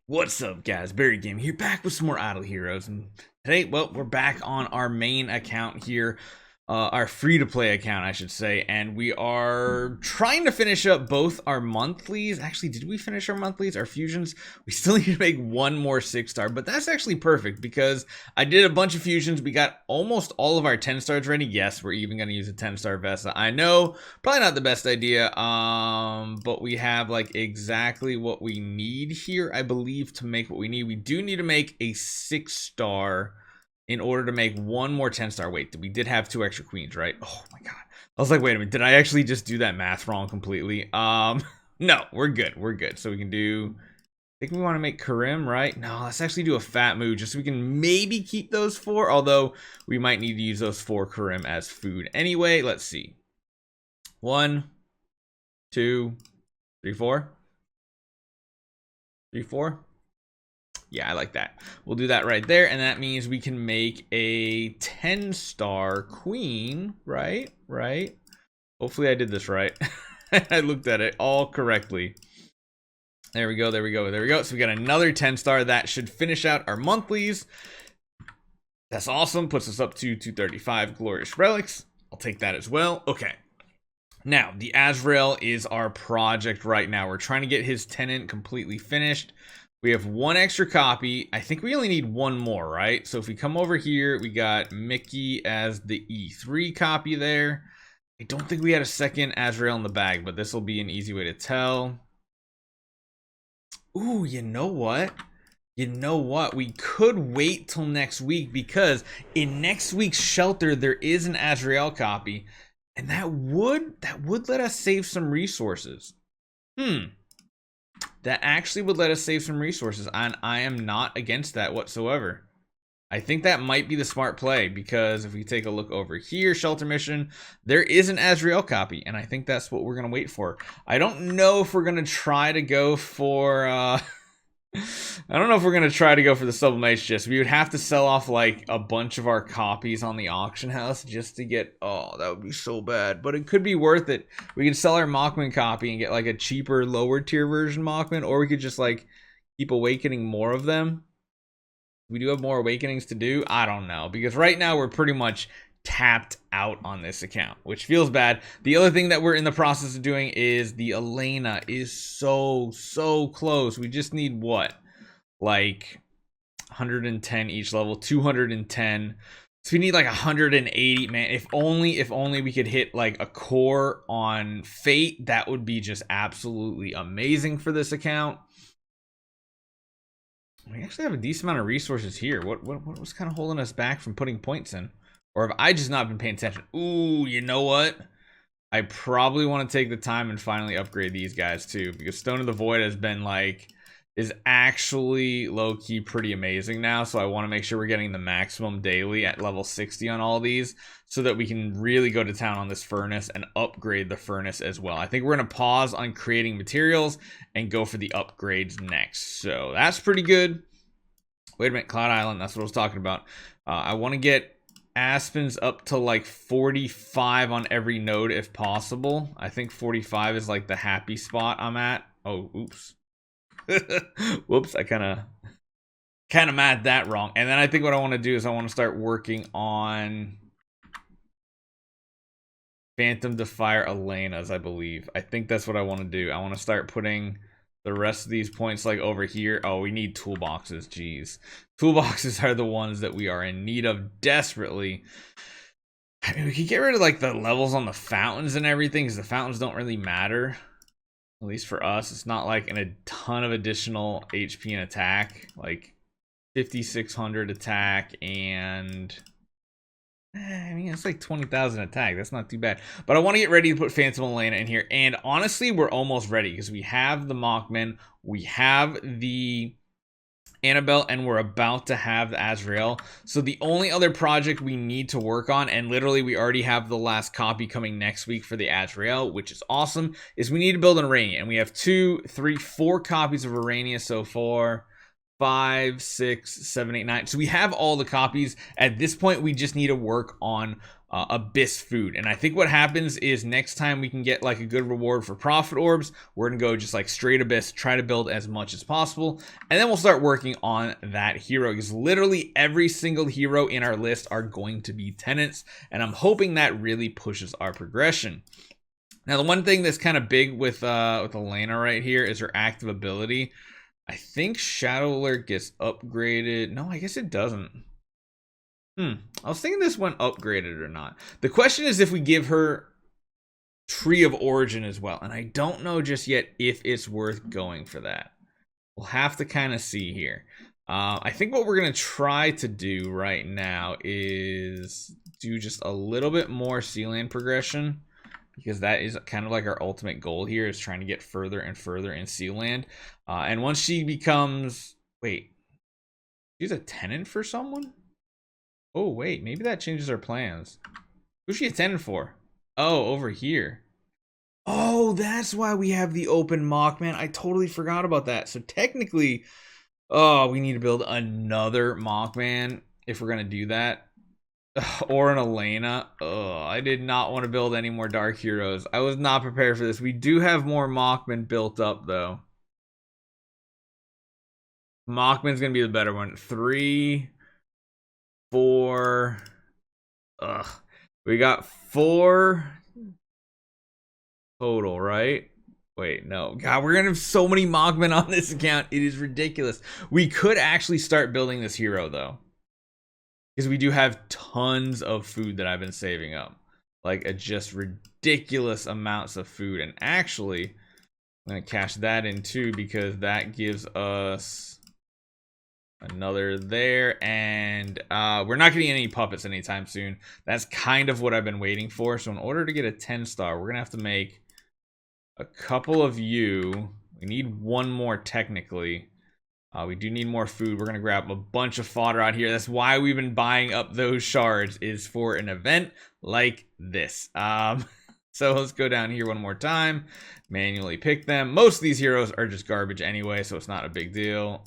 What's up, guys? Barry Game here, back with some more Idle Heroes, and today, well, we're back on our main account here, our free-to-play account, I should say, and we are trying to finish up both our monthlies. Actually, did we finish our monthlies, our fusions? We still need to make one more 6-star, but that's actually perfect because I did a bunch of fusions. We got almost all of our 10 stars ready. Yes, we're even going to use a 10-star Vesta. I know, probably not the best idea, but we have like exactly what we need here, I believe, to make what we need. We do need to make a 6-star in order to make one more 10-star. Wait, we did have 2 extra queens, right? Oh my god. I was like, wait a minute, did I actually just do that math wrong completely? No, we're good. So we can do, I think we want to make Karim, right? No, let's actually do a fat move just so we can maybe keep those 4, although we might need to use those 4 Karim as food. Anyway, let's see. 1, 2, 3, 4. 3, 4. Yeah, I like that. We'll do that right there, and that means we can make a 10-star queen, right? Hopefully I did this right. I looked at it all correctly. There we go. So we got another 10-star. That should finish out our monthlies. That's awesome. Puts us up to 235 glorious relics. I'll take that as well. Okay. Now, the Azrael is our project right now. We're trying to get his tenant completely finished. We have 1 extra copy. I think we only need 1 more, right? So if we come over here, we got Mickey as the E3 copy there. I don't think we had a second Azrael in the bag, but this will be an easy way to tell. Ooh, you know what? We could wait till next week, because in next week's shelter, there is an Azrael copy, and that would let us save some resources. That actually would let us save some resources, and I am not against that whatsoever. I think that might be the smart play, because if we take a look over here, shelter mission, there is an Azrael copy, and I think that's what we're going to wait for. I don't know if we're going to try to go for I don't know if we're going to try to go for the sublimation chest. We would have to sell off like a bunch of our copies on the auction house just to get, oh, that would be so bad. But it could be worth it. We could sell our Mockman copy and get like a cheaper, lower tier version Mockman, or we could just like keep awakening more of them. We do have more awakenings to do. I don't know, because right now we're pretty much tapped out on this account, which feels bad. The other thing that we're in the process of doing is the Elena is so close. We just need what, like 110 each level, 210. So we need like 180, man. If only we could hit like a core on Fate, that would be just absolutely amazing for this account. We actually have a decent amount of resources here. What was kind of holding us back from putting points in? Or have I just not been paying attention? Ooh, you know what? I probably want to take the time and finally upgrade these guys too, because Stone of the Void has been like, is actually low-key pretty amazing now. So I want to make sure we're getting the maximum daily at level 60 on all these, so that we can really go to town on this furnace and upgrade the furnace as well. I think we're going to pause on creating materials and go for the upgrades next. So that's pretty good. Wait a minute, Cloud Island, that's what I was talking about. I want to get Aspens up to like 45 on every node if possible. I think 45 is like the happy spot I'm at. Oh, oops. Whoops, I kind of mad that wrong. And then I think what I want to do is I want to start working on Phantom Defier Elena's, I believe. I think that's what I want to do. I want to start putting the rest of these points like over here. Oh, we need toolboxes. Jeez. Toolboxes are the ones that we are in need of desperately. I mean, we could get rid of like the levels on the fountains and everything, because the fountains don't really matter. At least for us. It's not like a ton of additional HP and attack. Like 5,600 attack and... I mean, it's like 20,000 attack. That's not too bad. But I want to get ready to put Phantom Elena in here. And honestly, we're almost ready, because we have the Mockman, we have the Annabelle, and we're about to have the Azrael. So the only other project we need to work on, and literally we already have the last copy coming next week for the Azrael, which is awesome, is we need to build an Arania. And we have 2, 3, 4 copies of Arania so far. 5, 6, 7, 8, 9. So we have all the copies. At this point, we just need to work on Abyss food. And I think what happens is next time we can get like a good reward for profit orbs, we're going to go just like straight Abyss, try to build as much as possible. And then we'll start working on that hero, because literally every single hero in our list are going to be tenants. And I'm hoping that really pushes our progression. Now, the one thing that's kind of big with Elena right here is her active ability. I think Shadow Alert gets upgraded. No, I guess it doesn't. I was thinking this one upgraded or not. The question is if we give her Tree of Origin as well. And I don't know just yet if it's worth going for that. We'll have to kind of see here. I think what we're going to try to do right now is do just a little bit more Sealand progression, because that is kind of like our ultimate goal here, is trying to get further and further in Sealand. And once she becomes... Wait. She's a tenant for someone? Oh, wait. Maybe that changes our plans. Who's she a tenant for? Oh, over here. Oh, that's why we have the open Mockman. I totally forgot about that. So technically... Oh, we need to build another Mockman if we're going to do that. Or an Elena. Oh, I did not want to build any more Dark Heroes. I was not prepared for this. We do have more Mockman built up, though. Mockman's going to be the better one. 3, 4. Ugh. We got 4 total, right? Wait, no. God, we're going to have so many Mockman on this account. It is ridiculous. We could actually start building this hero, though, because we do have tons of food that I've been saving up. Like, just ridiculous amounts of food. And actually, I'm going to cash that in too, because that gives us another there. And we're not getting any puppets anytime soon. That's kind of what I've been waiting for. So in order to get a 10-star, we're going to have to make a couple of you. We need one more technically. We do need more food. We're going to grab a bunch of fodder out here. That's why we've been buying up those shards, is for an event like this. So let's go down here one more time. Manually pick them. Most of these heroes are just garbage anyway, so it's not a big deal.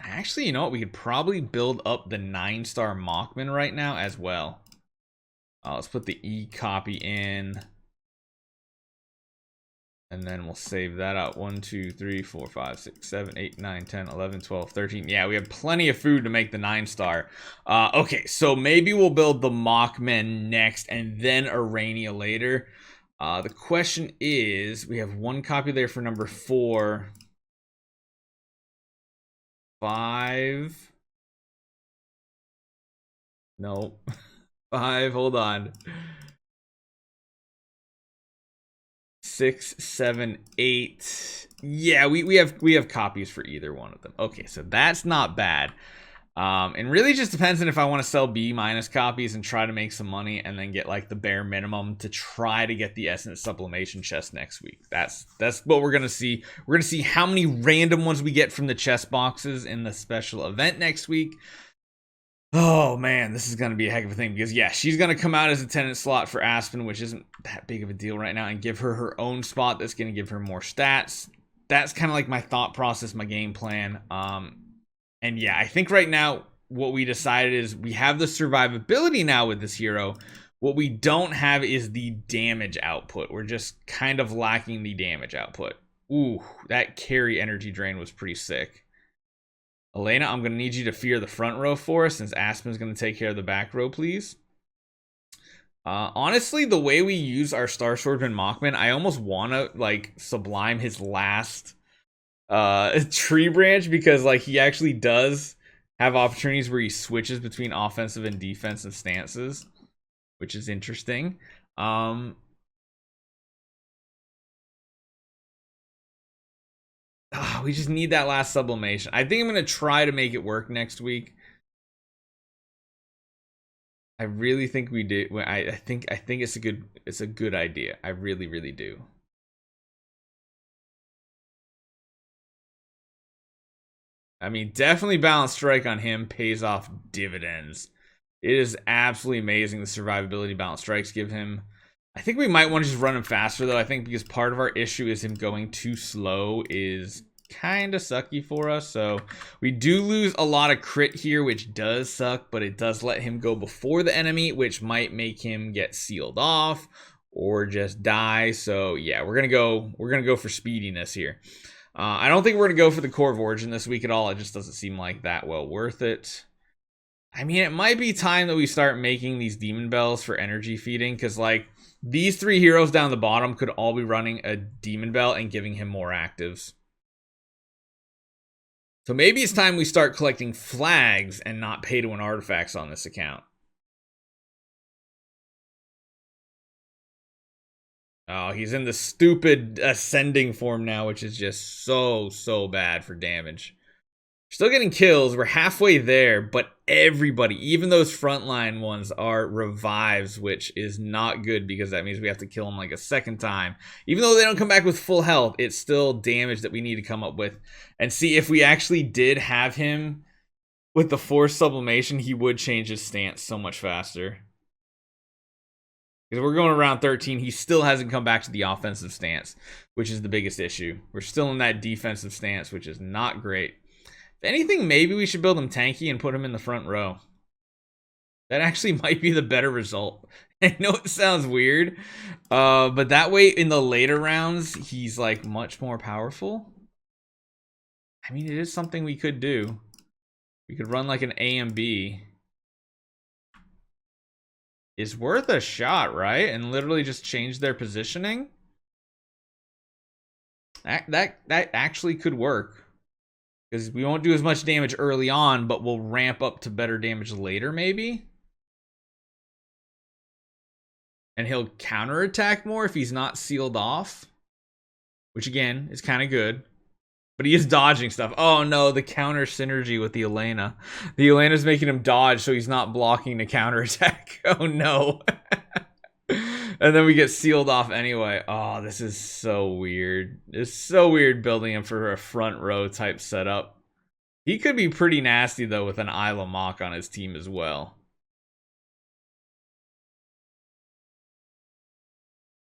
Actually, you know what? We could probably build up the 9-star Mockman right now as well. Let's put the E copy in. And then we'll save that out. 1, 2, 3, 4, 5, 6, 7, 8, 9, 10, 11, 12, 13. Yeah, we have plenty of food to make the 9-star. Okay, so maybe we'll build the Mockman next and then Arania later. The question is, we have one copy there for number 4. 5. Nope. 5, hold on. 6, 7, 8. Yeah, we have copies for either one of them. Okay, so that's not bad. And really just depends on if I want to sell B- copies and try to make some money, and then get like the bare minimum to try to get the Essence Sublimation chest next week. That's what we're gonna see. We're gonna see how many random ones we get from the chest boxes in the special event next week. Oh man, this is gonna be a heck of a thing, because yeah, she's gonna come out as a tenant slot for Aspen, which isn't that big of a deal right now, and give her her own spot that's gonna give her more stats. That's kind of like my thought process, my game plan. And yeah, I think right now what we decided is we have the survivability now with this hero. What we don't have is the damage output. We're just kind of lacking the damage output. Ooh, that carry energy drain was pretty sick. Elena, I'm going to need you to fear the front row for us, since Aspen's going to take care of the back row, please. Honestly, the way we use our Star Swordsman Mockman, I almost want to like sublime his last tree branch, because like he actually does have opportunities where he switches between offensive and defensive stances, which is interesting. We just need that last sublimation. I think I'm gonna try to make it work next week. I really think we do. I think it's a good idea. I really do. I mean, definitely Balanced Strike on him pays off dividends. It is absolutely amazing the survivability Balanced Strikes give him. I think we might want to just run him faster, though. I think because part of our issue is him going too slow is kind of sucky for us. So we do lose a lot of crit here, which does suck, but it does let him go before the enemy, which might make him get sealed off or just die. So yeah, we're gonna go for speediness here. I don't think we're gonna go for the Core of Origin this week at all. It just doesn't seem like that well worth it. I mean, it might be time that we start making these demon bells for energy feeding, because like these 3 heroes down the bottom could all be running a demon bell and giving him more actives. So maybe it's time we start collecting flags and not pay to win artifacts on this account. Oh, he's in the stupid ascending form now, which is just so bad for damage. Still getting kills. We're halfway there, but everybody, even those frontline ones, are revives, which is not good because that means we have to kill them like a second time. Even though they don't come back with full health, it's still damage that we need to come up with. And see, if we actually did have him with the forced sublimation, he would change his stance so much faster. Because we're going around 13, he still hasn't come back to the offensive stance, which is the biggest issue. We're still in that defensive stance, which is not great. If anything, maybe we should build him tanky and put him in the front row. That actually might be the better result. I know it sounds weird, but that way in the later rounds, he's like much more powerful. I mean, it is something we could do. We could run like an A and B. It's worth a shot, right? And literally just change their positioning. That actually could work. Because we won't do as much damage early on, but we'll ramp up to better damage later, maybe? And he'll counterattack more if he's not sealed off. Which, again, is kind of good. But he is dodging stuff. Oh, no, the counter synergy with the Elena. The Elena's making him dodge, so he's not blocking the counterattack. Oh, no. And then we get sealed off anyway. Oh, this is so weird. It's so weird building him for a front row type setup. He could be pretty nasty, though, with an Isla Mock on his team as well.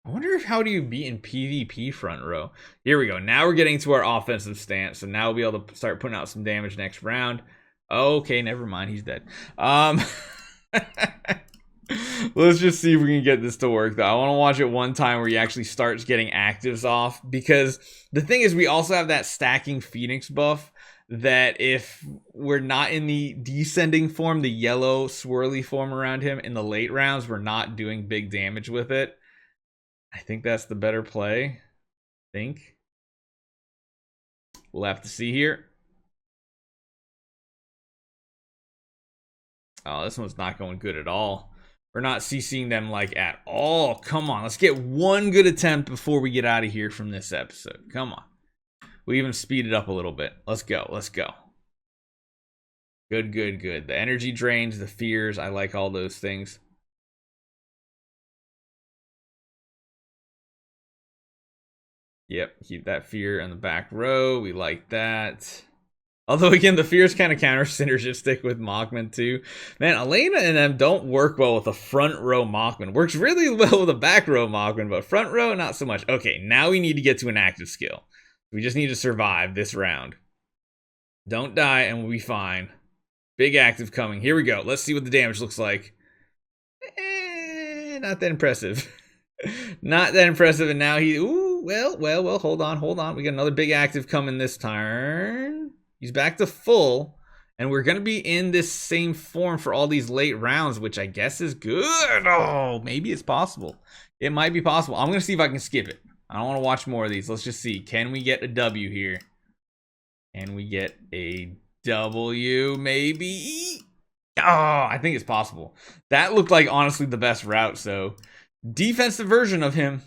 I wonder how do you beat in PvP front row? Here we go. Now we're getting to our offensive stance. So now we'll be able to start putting out some damage next round. Okay, never mind. He's dead. Let's just see if we can get this to work, though. I want to watch it one time where he actually starts getting actives off. Because the thing is, we also have that stacking Phoenix buff that if we're not in the descending form, the yellow swirly form around him in the late rounds, we're not doing big damage with it. I think that's the better play. We'll have to see here. Oh, this one's not going good at all. We're not CCing them like at all. Come on, let's get one good attempt before we get out of here from this episode. Come on. We even speed it up a little bit. Let's go. Let's go. Good, good, good. The energy drains, the fears. I like all those things. Yep, keep that fear in the back row. We like that. Although, again, the fear is kind of counter-synergistic with Mockman, too. Man, Elena and them don't work well with a front row Mockman. Works really well with a back row Mockman, but front row, not so much. Okay, now we need to get to an active skill. We just need to survive this round. Don't die, and we'll be fine. Big active coming. Here we go. Let's see what the damage looks like. Not that impressive. Not that impressive, and now he... Ooh, well, hold on. We got another big active coming this turn. He's back to full, and we're going to be in this same form for all these late rounds, which I guess is good. Oh, maybe it's possible. It might be possible. I'm going to see if I can skip it. I don't want to watch more of these. Let's just see. Can we get a W here? Can we get a W, maybe? Oh, I think it's possible. That looked like, honestly, the best route, so defensive version of him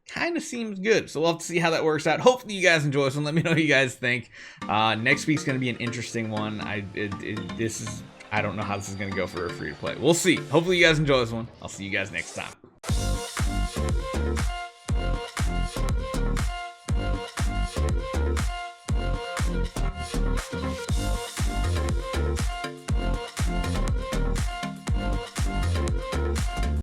kind of seems good. So we'll have to see how that works out. Hopefully you guys enjoy this one. Let me know what you guys think. Next week's going to be an interesting one. I don't know how this is going to go for a free to play. We'll see. Hopefully you guys enjoy this one. I'll see you guys next time.